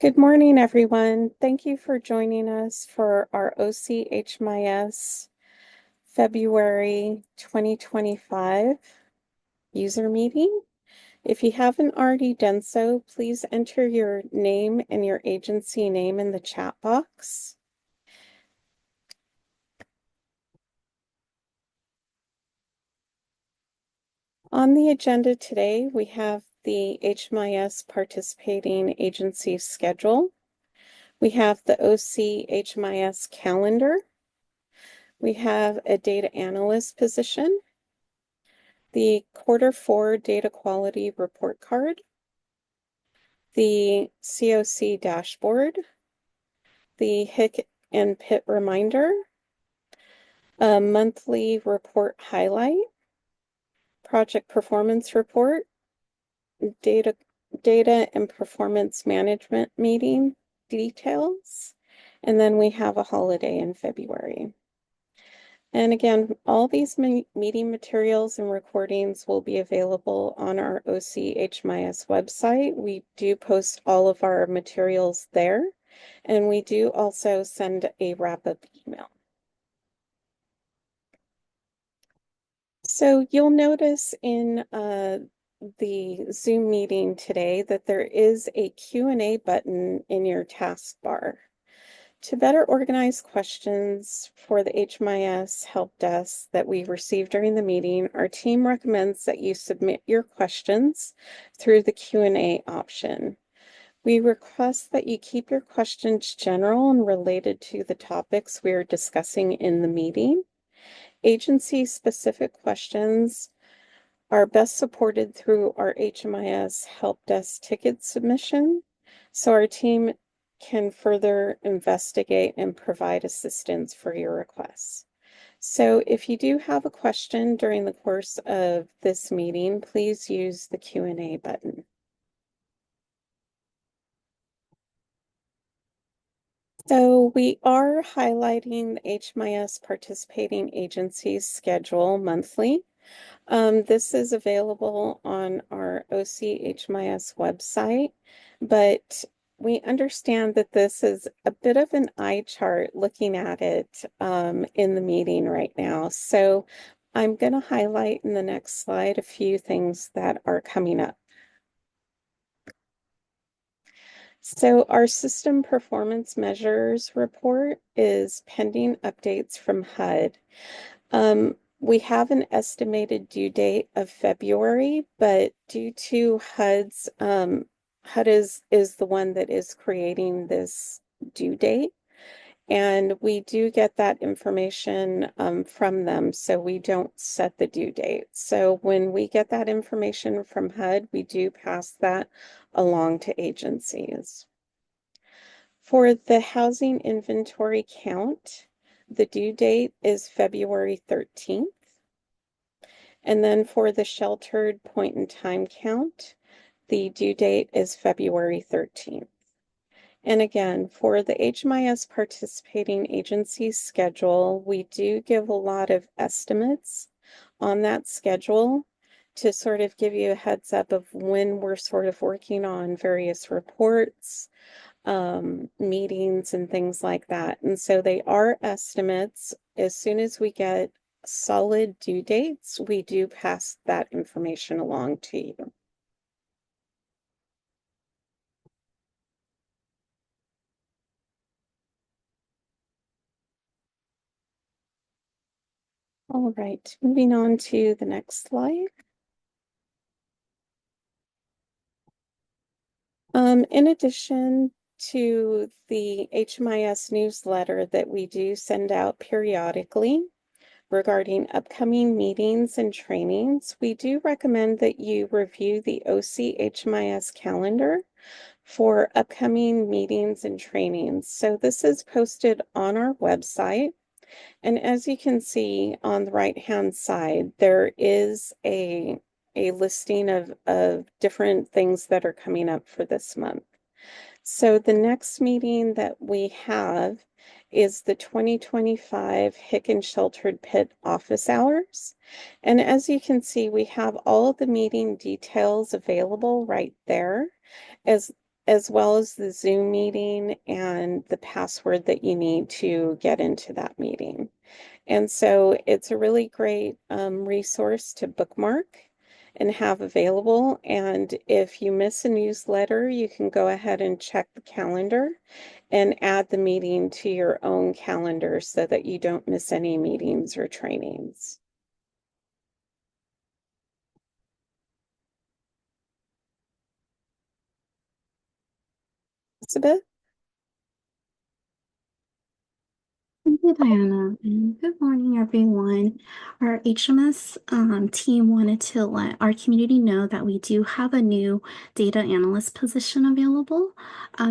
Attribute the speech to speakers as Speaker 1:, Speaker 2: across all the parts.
Speaker 1: Good morning, everyone. Thank you for joining us for our OC HMIS February 2025 user meeting. If you haven't already done so, please enter your name and your agency name in the chat box. On the agenda today, we have the HMIS participating agency schedule. We have the OC HMIS calendar. We have a data analyst position, the Q4 data quality report card, the COC dashboard, the HIC and PIT reminder, a monthly report highlight, project performance report, data and performance management meeting details, and then we have a holiday in February. And again, all these meeting materials and recordings will be available on our OC HMIS website. We do post all of our materials there, and we do also send a wrap-up email. So you'll notice in the Zoom meeting today that there is a Q&A button in your taskbar. To better organize questions for the HMIS help desk that we received during the meeting, our team recommends that you submit your questions through the Q&A option. We request that you keep your questions general and related to the topics we are discussing in the meeting. Agency-specific questions are best supported through our HMIS help desk ticket submission, so our team can further investigate and provide assistance for your requests. So if you do have a question during the course of this meeting, please use the Q&A button. So we are highlighting the HMIS participating agencies schedule monthly. This is available on our OC HMIS website, but we understand that this is a bit of an eye chart looking at it in the meeting right now. So I'm going to highlight in the next slide a few things that are coming up. So our system performance measures report is pending updates from HUD. We have an estimated due date of February, but due to HUD's HUD is the one that is creating this due date, and we do get that information from them, so we don't set the due date. So when we get that information from HUD, we do pass that along to agencies. For the housing inventory count, the due date is February 13th. And then for the sheltered point in time count, the due date is February 13th. And again, for the HMIS participating agency schedule, we do give a lot of estimates on that schedule to sort of give you a heads up of when we're sort of working on various reports, meetings and things like that. And so they are estimates. As soon as we get solid due dates, we do pass that information along to you. All right, moving on to the next slide. In addition to the HMIS newsletter that we do send out periodically regarding upcoming meetings and trainings, we do recommend that you review the OC HMIS calendar for upcoming meetings and trainings. So this is posted on our website. And as you can see on the right-hand side, there is a listing of different things that are coming up for this month. So the next meeting that we have is the 2025 Hick and Sheltered Pit office hours. And as you can see, we have all of the meeting details available right there, as as well as the Zoom meeting and the password that you need to get into that meeting. And so it's a really great resource to bookmark and have available. And if you miss a newsletter, you can go ahead and check the calendar and add the meeting to your own calendar so that you don't miss any meetings or trainings. Elizabeth?
Speaker 2: Thank you, Diana, and good morning, everyone. Our HMS team wanted to let our community know that we do have a new data analyst position available.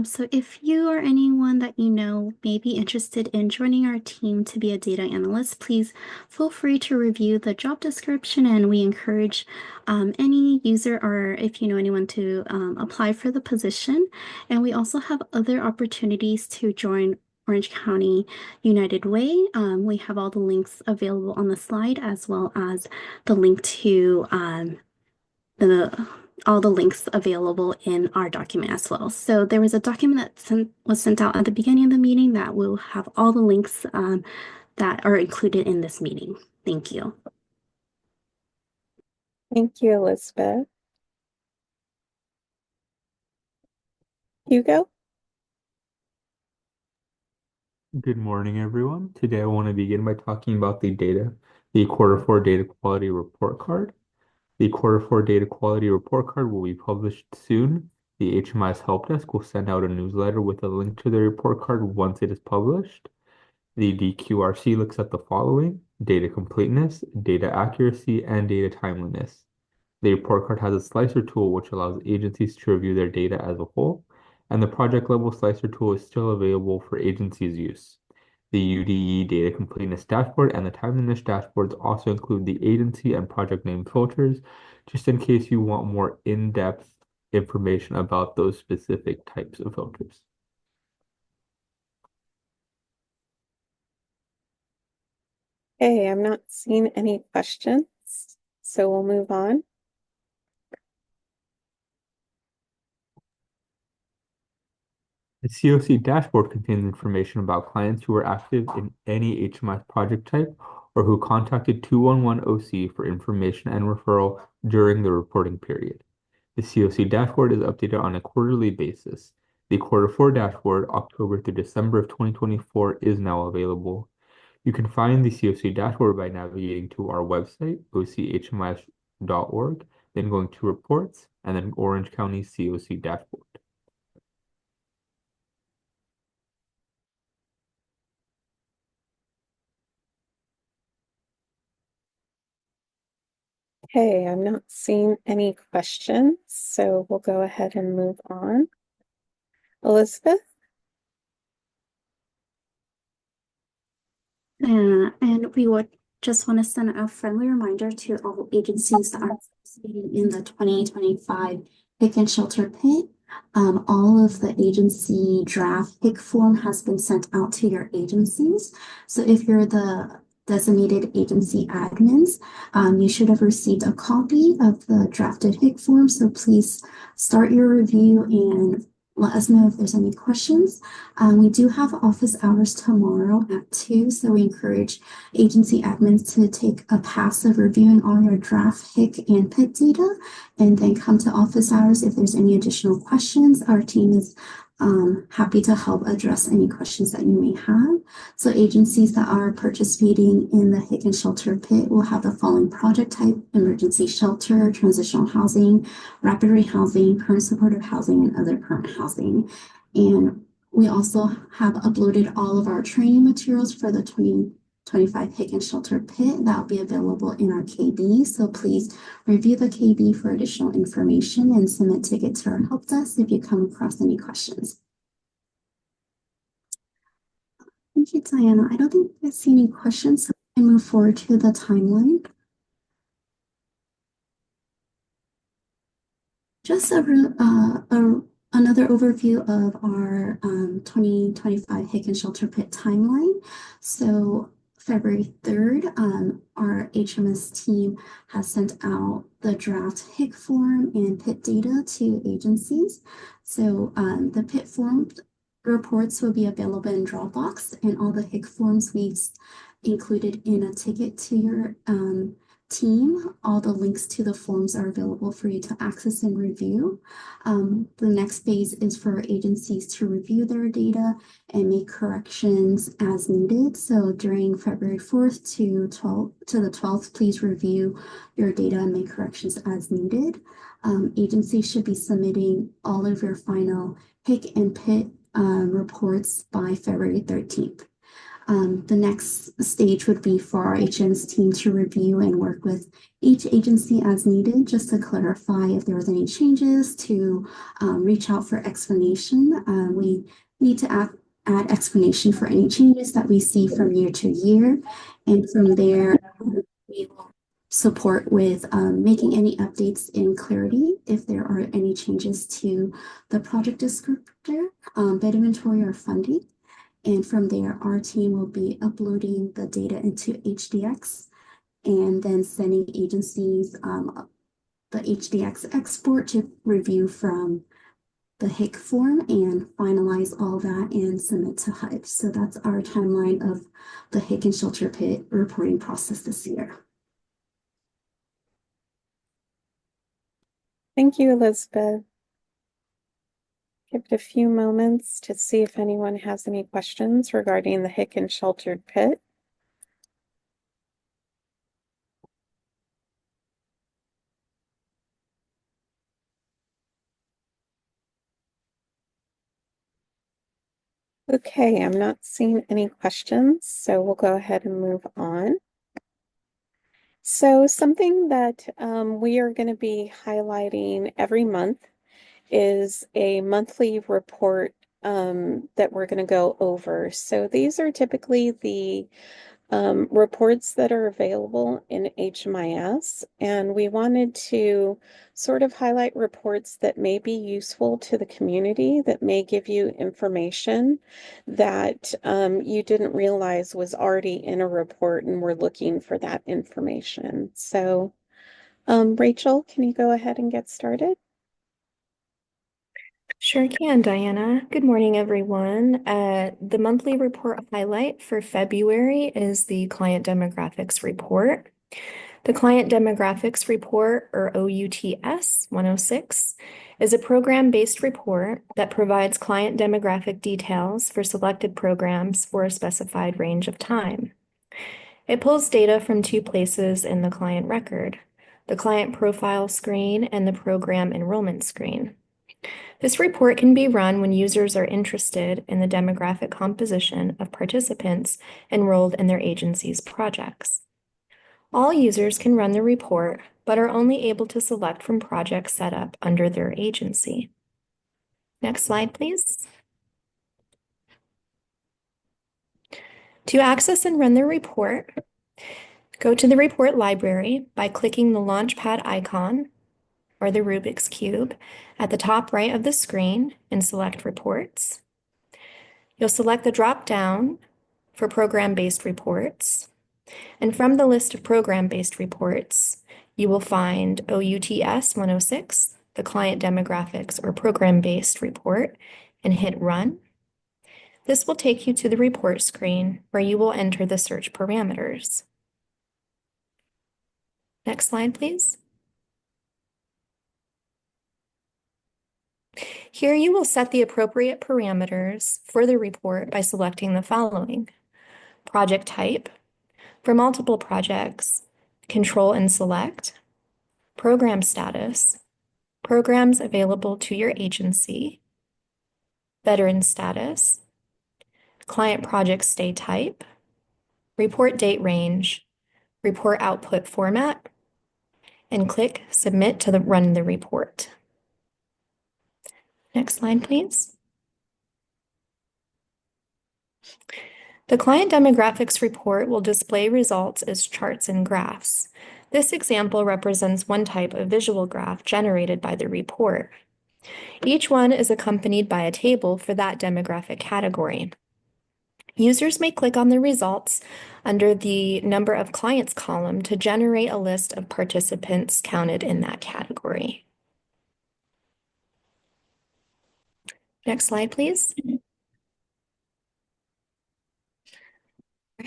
Speaker 2: So if you or anyone that you know may be interested in joining our team to be a data analyst, please feel free to review the job description, and we encourage any user or if you know anyone to apply for the position. And we also have other opportunities to join Orange County United Way. We have all the links available on the slide, as well as the link to the all the links available in our document as well. So there was a document that was sent out at the beginning of the meeting that will have all the links that are included in this meeting. Thank you.
Speaker 1: Thank you, Elizabeth. Hugo?
Speaker 3: Good morning, everyone. Today I want to begin by talking about the quarter four data quality report card. The quarter four data quality report card will be published soon. The HMIS help desk will send out a newsletter with a link to the report card once it is published. The DQRC looks at the following: data completeness, data accuracy, and data timeliness. The report card has a slicer tool which allows agencies to review their data as a whole, and the project level slicer tool is still available for agencies' use. The UDE data completeness dashboard and the timeliness dashboards also include the agency and project name filters, just in case you want more in-depth information about those specific types of filters.
Speaker 1: Hey, I'm not seeing any questions, so we'll move on.
Speaker 3: The COC dashboard contains information about clients who were active in any HMIS project type or who contacted 211 OC for information and referral during the reporting period. The COC dashboard is updated on a quarterly basis. The quarter four dashboard, October through December of 2024, is now available. You can find the COC dashboard by navigating to our website, ochmis.org, then going to reports, and then Orange County COC dashboard.
Speaker 1: Okay, I'm not seeing any questions, so we'll go ahead and move on. Elizabeth?
Speaker 2: And we would just want to send a friendly reminder to all agencies that are participating in the 2025 Pick and Shelter Pit. All of the agency draft pick form has been sent out to your agencies. So if you're the designated agency admins, you should have received a copy of the drafted pick form. So please start your review and let us know if there's any questions. We do have office hours tomorrow at 2, so we encourage agency admins to take a passive reviewing all your draft HIC and PIT data, and then come to office hours if there's any additional questions. Our team is happy to help address any questions that you may have. So agencies that are participating in the HIC and Shelter Pit will have the following project type: emergency shelter, transitional housing, rapid rehousing, current supportive housing, and other current housing. And we also have uploaded all of our training materials for the 2025 HIC and Shelter Pit that will be available in our KB. So please review the KB for additional information and submit tickets to our help desk if you come across any questions. Thank you, Diana. I don't think I see any questions, so I move forward to the timeline. Just another overview of our 2025 HIC and Shelter Pit timeline. So February 3rd, our HMS team has sent out the draft HIC form and PIT data to agencies. So the PIT form reports will be available in Dropbox, and all the HIC forms we've included in a ticket to your team. All the links to the forms are available for you to access and review. The next phase is for agencies to review their data and make corrections as needed. So during February 4th to the 12th, please review your data and make corrections as needed. Agencies should be submitting all of your final HIC and PIT reports by February 13th. The next stage would be for our HMS team to review and work with each agency as needed, just to clarify if there was any changes, to reach out for explanation. We need to add explanation for any changes that we see from year to year. And from there, we will support with making any updates in Clarity if there are any changes to the project descriptor, bid inventory, or funding. And from there, our team will be uploading the data into HDX and then sending agencies the HDX export to review from the HIC form and finalize all that and submit to HUD. So that's our timeline of the HIC and shelter pit reporting process this year.
Speaker 1: Thank you, Elizabeth. Give it a few moments to see if anyone has any questions regarding the HIC and sheltered pit. Okay, I'm not seeing any questions, so we'll go ahead and move on. So something that we are going to be highlighting every month is a monthly report that we're going to go over. So these are typically the reports that are available in HMIS, and we wanted to sort of highlight reports that may be useful to the community, that may give you information that you didn't realize was already in a report and we're looking for that information. So Rachel, can you go ahead and get started?
Speaker 4: Sure can, Diana. Good morning, everyone. The monthly report highlight for February is the Client Demographics Report. The Client Demographics Report, or OUTS 106, is a program-based report that provides client demographic details for selected programs for a specified range of time. It pulls data from two places in the client record, the client profile screen and the program enrollment screen. This report can be run when users are interested in the demographic composition of participants enrolled in their agency's projects. All users can run the report, but are only able to select from projects set up under their agency. Next slide, please. To access and run the report, go to the report library by clicking the Launchpad icon or the Rubik's Cube at the top right of the screen and select Reports. You'll select the drop-down for program-based reports, and from the list of program-based reports, you will find OUTS 106, the Client Demographics or Program-Based Report, and hit Run. This will take you to the report screen where you will enter the search parameters. Next slide, please. Here you will set the appropriate parameters for the report by selecting the following: project type, for multiple projects, control and select, program status, programs available to your agency, veteran status, client project stay type, report date range, report output format, and click Submit to run the report. Next slide, please. The Client Demographics Report will display results as charts and graphs. This example represents one type of visual graph generated by the report. Each one is accompanied by a table for that demographic category. Users may click on the results under the number of clients column to generate a list of participants counted in that category. Next slide, please. All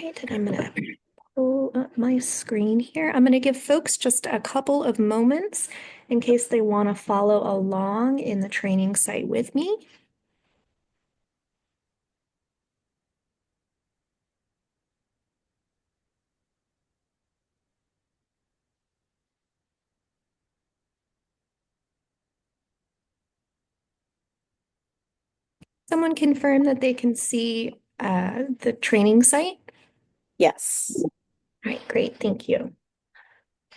Speaker 4: right, and I'm going to pull up my screen here. I'm going to give folks just a couple of moments in case they want to follow along in the training site with me. Someone confirm that they can see the training site?
Speaker 1: Yes.
Speaker 4: All right, great, thank you. All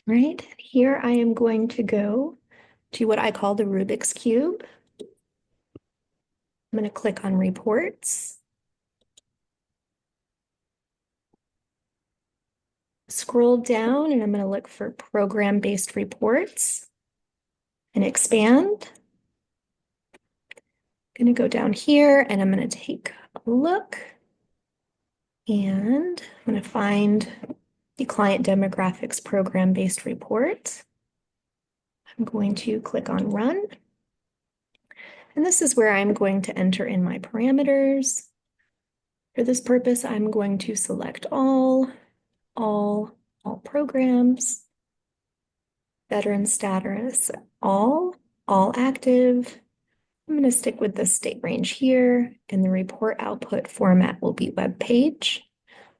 Speaker 4: right, here I am going to go to what I call the Rubik's Cube. I'm going to click on Reports. Scroll down and I'm going to look for program-based reports and expand. I'm going to go down here and I'm going to take a look and I'm going to find the client demographics program-based report. I'm going to click on Run. And this is where I'm going to enter in my parameters. For this purpose, I'm going to select all programs, veteran status, all active. I'm going to stick with the state range here, and the report output format will be web page.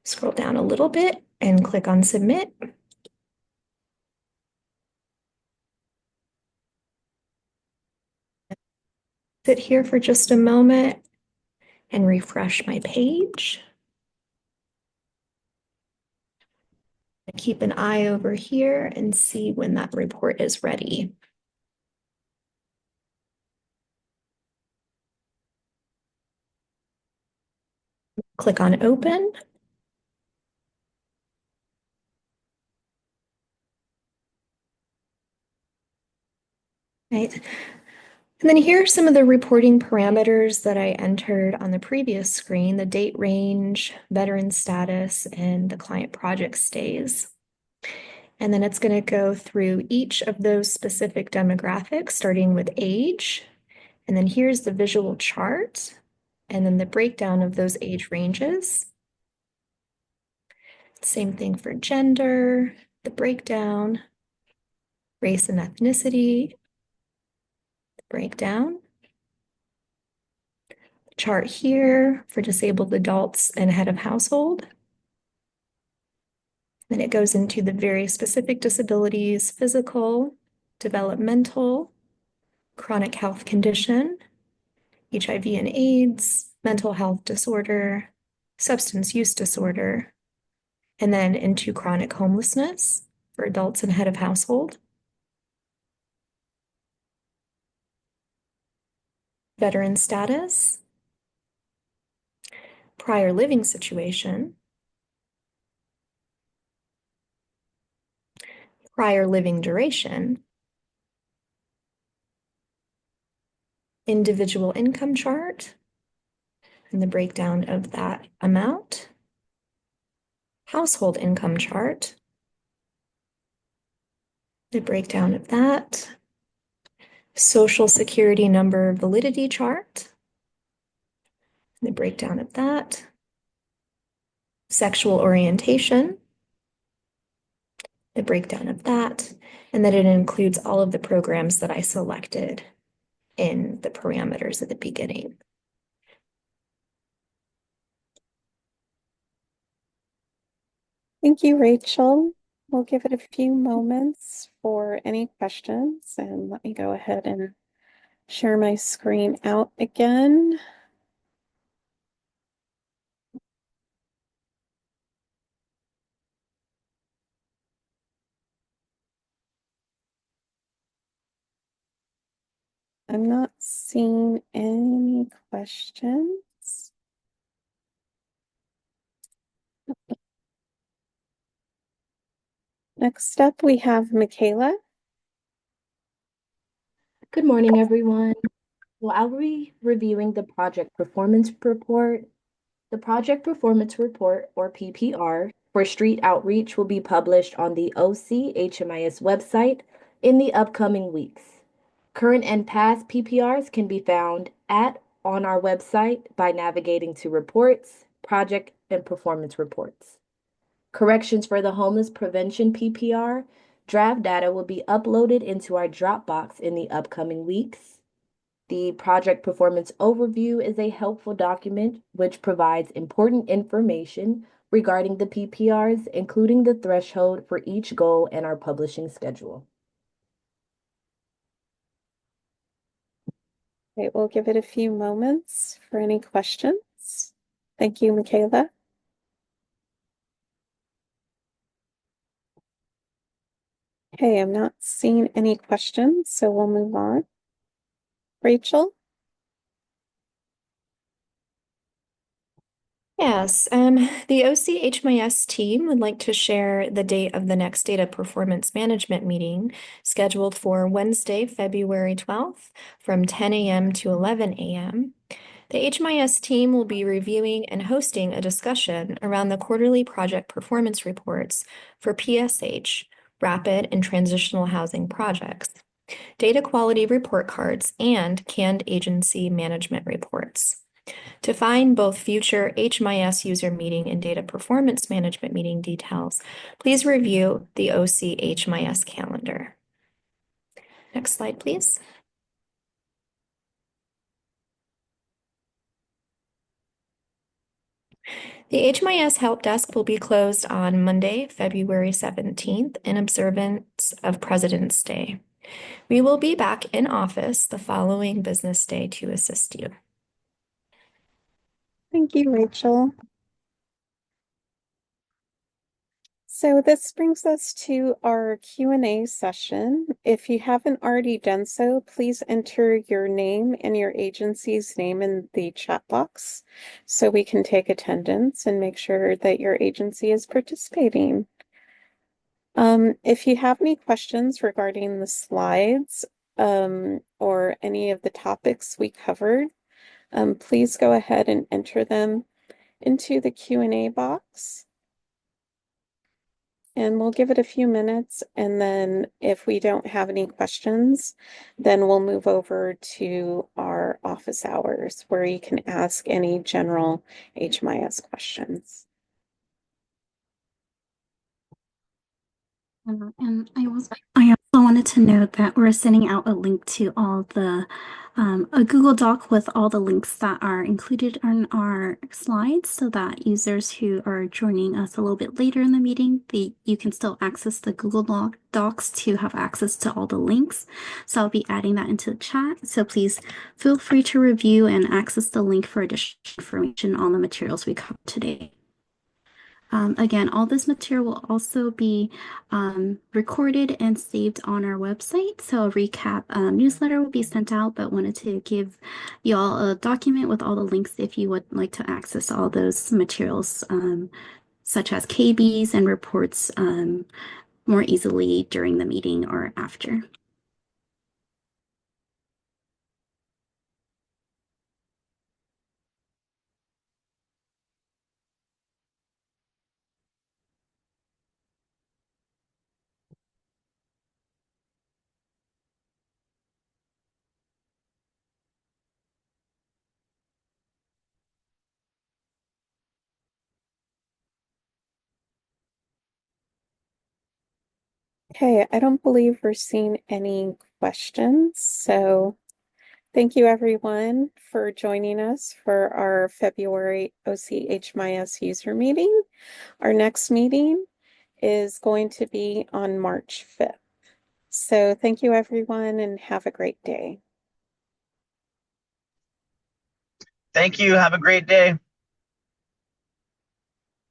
Speaker 4: Scroll down a little bit and click on Submit. Sit here for just a moment and refresh my page. Keep an eye over here and see when that report is ready. Click on Open. Right. And then here are some of the reporting parameters that I entered on the previous screen: the date range, veteran status, and the client project stays. And then it's going to go through each of those specific demographics, starting with age. And then here's the visual chart, and then the breakdown of those age ranges. Same thing for gender, the breakdown, race and ethnicity, the breakdown. Chart here for disabled adults and head of household. Then it goes into the very specific disabilities: physical, developmental, chronic health condition, HIV and AIDS, mental health disorder, substance use disorder, and then into chronic homelessness for adults and head of household. Veteran status, prior living situation, prior living duration, individual income chart, and the breakdown of that amount, household income chart, the breakdown of that, Social Security number validity chart, the breakdown of that, sexual orientation, the breakdown of that, and then it includes all of the programs that I selected in the parameters at the beginning.
Speaker 1: Thank you, Rachel. We'll give it a few moments for any questions, and let me go ahead and share my screen out again. I'm not seeing any questions. Next up, we have Michaela.
Speaker 5: Good morning, everyone. Well, I'll be reviewing the project performance report. The Project Performance Report, or PPR, for street outreach will be published on the OC HMIS website in the upcoming weeks. Current and past PPRs can be found on our website by navigating to Reports, Project and Performance Reports. Corrections for the Homeless Prevention PPR, draft data will be uploaded into our Dropbox in the upcoming weeks. The Project Performance Overview is a helpful document which provides important information regarding the PPRs, including the threshold for each goal and our publishing schedule.
Speaker 1: Okay, we'll give it a few moments for any questions. Thank you, Michaela. Okay, I'm not seeing any questions, so we'll move on. Rachel?
Speaker 4: Yes, the OCHMIS team would like to share the date of the next data performance management meeting scheduled for Wednesday, February 12th from 10 a.m. to 11 a.m. The HMIS team will be reviewing and hosting a discussion around the quarterly project performance reports for PSH, rapid and transitional housing projects, data quality report cards, and canned agency management reports. To find both future HMIS user meeting and data performance management meeting details, please review the OC HMIS calendar. Next slide, please. The HMIS Help Desk will be closed on Monday, February 17th in observance of President's Day. We will be back in office the following business day to assist you.
Speaker 1: Thank you, Rachel. So this brings us to our Q&A session. If you haven't already done so, please enter your name and your agency's name in the chat box so we can take attendance and make sure that your agency is participating. If you have any questions regarding the slides or any of the topics we covered, please go ahead and enter them into the Q&A box. And we'll give it a few minutes, and then if we don't have any questions, then we'll move over to our office hours where you can ask any general HMIS questions.
Speaker 2: And I also wanted to note that we're sending out a link to all the a Google Doc with all the links that are included on our slides, so that users who are joining us a little bit later in the meeting, you can still access the Google Docs to have access to all the links. So I'll be adding that into the chat. So please feel free to review and access the link for additional information on the materials we covered today. Again, all this material will also be recorded and saved on our website. So a recap newsletter will be sent out, but wanted to give you all a document with all the links if you would like to access all those materials, such as KBs and reports more easily during the meeting or after.
Speaker 1: Okay, I don't believe we're seeing any questions, so thank you everyone for joining us for our February OCHMIS user meeting. Our next meeting is going to be on March 5th. So thank you everyone and have a great day.
Speaker 6: Thank you. Have a great day.